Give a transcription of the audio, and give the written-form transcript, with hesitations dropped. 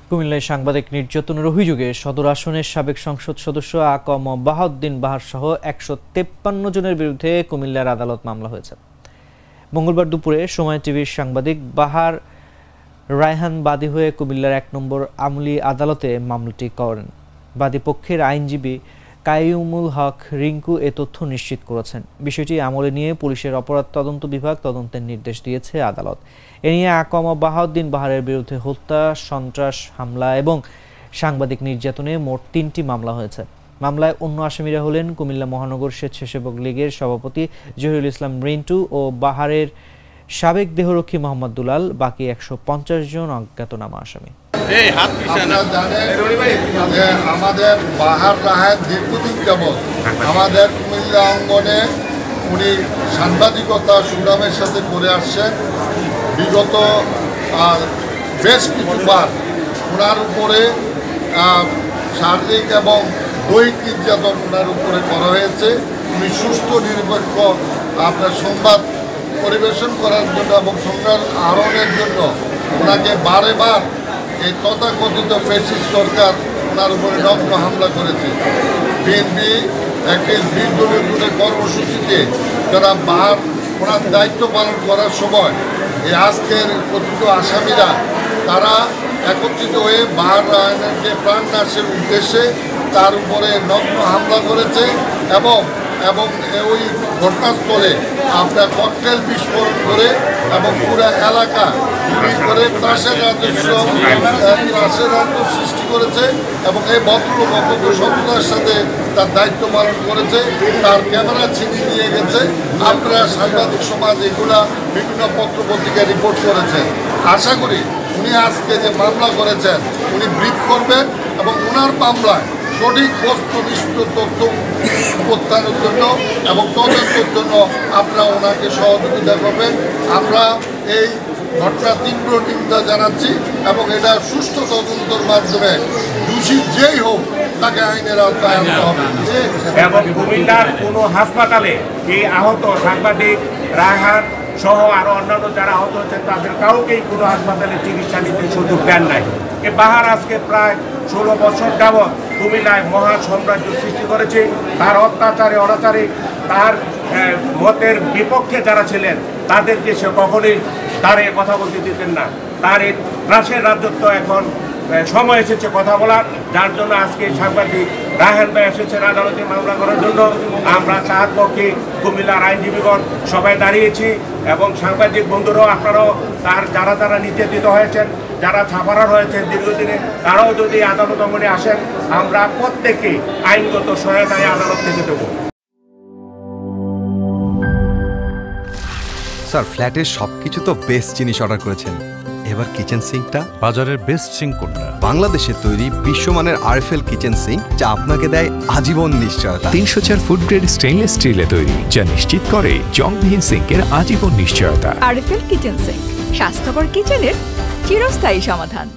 কুমিল্লায় সাংবাদিক নির্যাতনের অভিযোগে সদর আসনের সাবেক সংসদ সদস্য আকম বাহাউদ্দিন বাহার সহ ১৫৩ জনের বিরুদ্ধে কুমিল্লার আদালত মামলা হয়েছে। মঙ্গলবার দুপুরে সময় টিভির সাংবাদিক বাহার রায়হান বাদী হয়ে কুমিল্লার ১ নম্বর আমলি আদালতে মামলাটি করেন। বাদী পক্ষের আইনজীবী কাইয়ুমুল হক রিঙ্কু এ তথ্য নিশ্চিত করেছেন। বিষয়টি আমলে নিয়ে পুলিশের অপরাধ তদন্ত বিভাগ তদন্তের নির্দেশ দিয়েছে আদালত। এ নিয়ে আকম বাহাউদ্দিন বাহারের বিরুদ্ধে হত্যা, সন্ত্রাস, হামলা এবং সাংবাদিক নির্যাতনে মোট ৩টি মামলা হয়েছে। মামলায় অন্য আসামিরা হলেন কুমিল্লা মহানগর স্বেচ্ছাসেবক লীগের সভাপতি জহিরুল ইসলাম রিন্টু ও বাহারের সাবেক দেহরক্ষী মোহাম্মদ দুলাল। বাকি ১৫০ জন অজ্ঞাতনামা আসামি। আমাদের বাহার রাহাত দীর্ঘদিন যাবৎ আমাদের কুমিল্লা অঙ্গনে উনি সাংবাদিকতা সুনামের সাথে করে আসছেন। বিগত বেশ কিছুবার ওনার উপরে শারীরিক এবং দৈহিক নির্যাতন ওনার উপরে করা হয়েছে। উনি সুষ্ঠু নিরপেক্ষ আপনার সংবাদ পরিবেশন করার জন্য এবং সংবাদ আহরণের জন্য ওনাকে বারে বার এই তথাকথিত ফ্যাসিস্ট সরকার ওনার উপরে নগ্ন হামলা করেছে। বিএনপি একটি বিদ্রোহী কর্মসূচিতে যারা বাহার ওনার দায়িত্ব পালন করার সময় এই আজকের কথিত আসামিরা তারা একত্রিত হয়ে বাহার রায়হানকে প্রাণনাশের উদ্দেশ্যে তার উপরে নগ্ন হামলা করেছে এবং ওই ঘটনাস্থলে আপনার ককটেল বিস্ফোরণ করে এবং পুরো এলাকা গুলি করে ত্রাসের রাজস্ব সৃষ্টি করেছে এবং এই ভদ্রলোক অত্যন্ত সততার সাথে তার দায়িত্ব পালন করেছে। তার ক্যামেরা ছিনিয়ে নিয়ে গেছে। আপনারা সাংবাদিক সমাজ এগুলা বিভিন্ন পত্রপত্রিকায় রিপোর্ট করেছেন। আশা করি উনি আজকে যে মামলা করেছেন উনি ব্রিফ করবেন এবং ওনার মামলায় সঠিক বস্তুনিষ্ঠ তথ্য প্রত্যাহারের জন্য এবং তদন্তের জন্য আপনারা ওনাকে সহযোগিতা করবেন। আমরা এই ঘটনা তীব্র নিন্দা জানাচ্ছি এবং এটা সুষ্ঠু তদন্তের মাধ্যমে দোষী যেই হোক তাকে আইনের আওতায় আনতে হবে। এবং কুমিল্লার কোনো হাসপাতালে এই আহত সাংবাদিক রায়হান সহ আরো অন্যান্য যারা আহত হয়েছে তাদের কাউকেই কোনো হাসপাতালে চিকিৎসা নিতে সুযোগ দেন নাই। এ বাহার আজকে প্রায় ১৬ বছর যাবৎ কুমিল্লায় মহা সাম্রাজ্য সৃষ্টি করেছে। তার অত্যাচারে অনাচারে তার মতের বিপক্ষে যারা ছিলেন তাদেরকে সে কখনোই তার কথা বলতে দিতেন না। তার এই ত্রাসের রাজত্ব এখন সময় এসেছে কথা বলার, যার জন্য আজকে সাংবাদিক রায়হান ভাই এসেছেন আদালতে মামলা করার জন্য। আমরা তার পক্ষে কুমিল্লার আইনজীবীগণ সবাই দাঁড়িয়েছি এবং সাংবাদিক বন্ধুরাও আপনারাও তার যারা নির্যাতিত হয়েছেন, যারা ছাপারার হয়েছেন দীর্ঘদিনে, তারাও যদি আদালত অঙ্গনে আসেন আমরা প্রত্যেকে আইনগত সহায়তায় আদালত থেকে দেব। স্যার, ফ্ল্যাটের সবকিছু তো বেস্ট জিনিস অর্ডার করেছেন, এবার কিচেন সিঙ্কটা বাজারের বেস্ট সিঙ্ক কোনটা? বাংলাদেশের তৈরি বিশ্বমানের আরএফএল কিচেন সিঙ্ক, যা আপনাকে দেয় আজীবন নিশ্চয়তা। ৩০০ ফুড গ্রেড স্টেইনলেস স্টিলে তৈরি, যা নিশ্চিত করে জংবিহীন সিঙ্কের আজীবন নিশ্চয়তা। আরএফএল কিচেন সিঙ্ক, স্বাস্থ্যকর কিচেনের চিরস্থায়ী সমাধান।